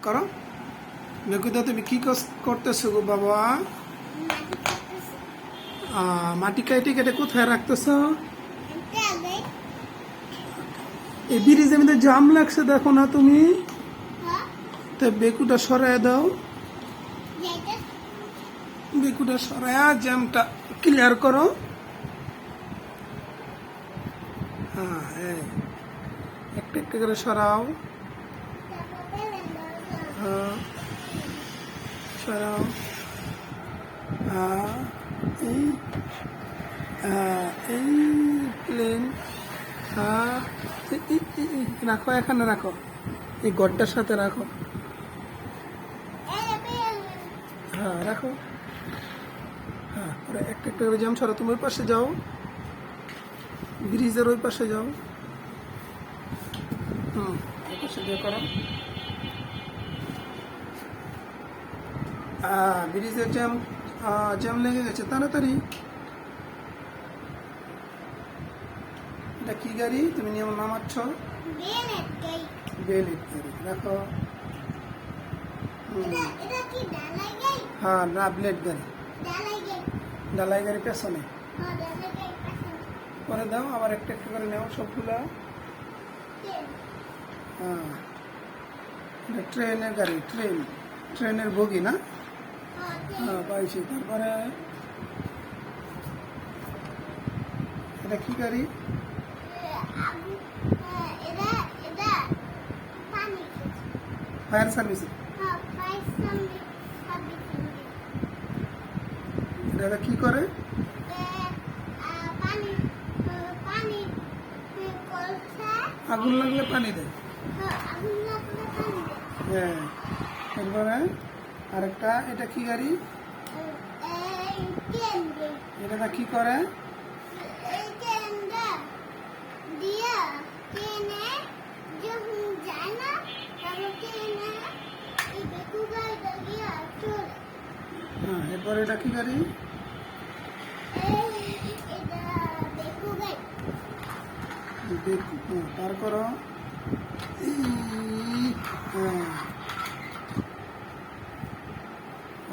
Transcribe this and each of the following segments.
করো। বেকুদা তুমি কি করতেছো গো বাবা? মাটি কেটে কেটে কোথায় রাখতেছো? এই ব্রিজের মধ্যে জাম লাগছে দেখো না তুমি? তো বেকুটা সরাই দাও, বেকুটা সরায়া জ্যামটা ক্লিয়ার করো। হ্যাঁ, একটা একটা করে সরাও। সরাও। এই এই প্লেন রাখো, এখানে রাখো, এই গড়টার সাথে রাখো। হ্যাঁ রাখো। হ্যাঁ, একটা একটা করে জাম সরো। তুমি ওই পাশে যাও, ব্রিজের ওই পাশে যাও। ওই পাশে দিয়ে করো। ব্রিজের জ্যাম জ্যাম লেগে গেছে, তাড়াতাড়ি। এটা কি গাড়ি তুমি নিয়ে নামাচ্ছ? বেলেট গাড়ি। দেখো, হ্যাঁ না, ব্লেড গাড়ি, ডালাই গাড়ি পেছনে। পরে দাও, আবার একটা একটা করে নেও সবগুলা। হ্যাঁ, এটা ট্রেনের গাড়ি, ট্রেনের বগি না? হ্যাঁ পাইছি। তারপরে এটা কি গাড়ি? Fire service. এটা কি করে? আগুন লাগলে পানি দেয়। হ্যাঁ, তারপরে আরেকটা, এটা কি গাড়ি? এটা কি করে? হ্যাঁ, এরপরে এটা কি গাড়ি? পার করো।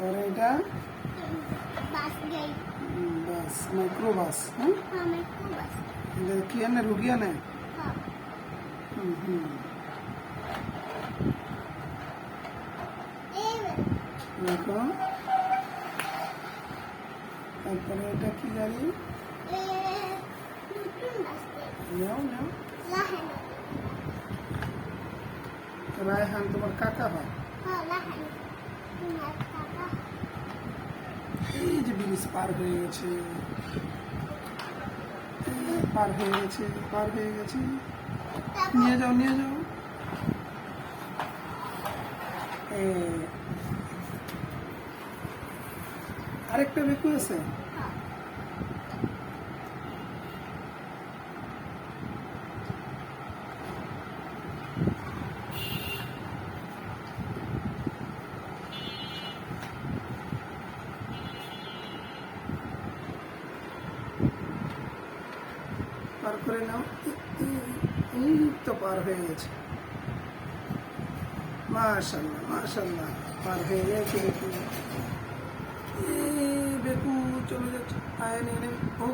और এটা বাস, মাইক্রো বাস। হ্যাঁ, এটা কি এনে রুগিয়া নেয়? দেখো, তারপরে এটা কি গাড়ি? নাও নাও, রায়হান তোমার কাকা হয়। এই যে ব্রিজ পার হয়ে গেছে, পার হয়ে গেছে, পার হয়ে গেছে। নিয়ে যাও, নিয়ে যাও। আরেকটা বেকু আছে। পার করে নাও। এই তো পার হয়ে গেছে। মাশাআল্লাহ, মাশাআল্লাহ, পার হয়ে গেছে। বেকু, বেকু চলে যাচ্ছে। আয় নে, ও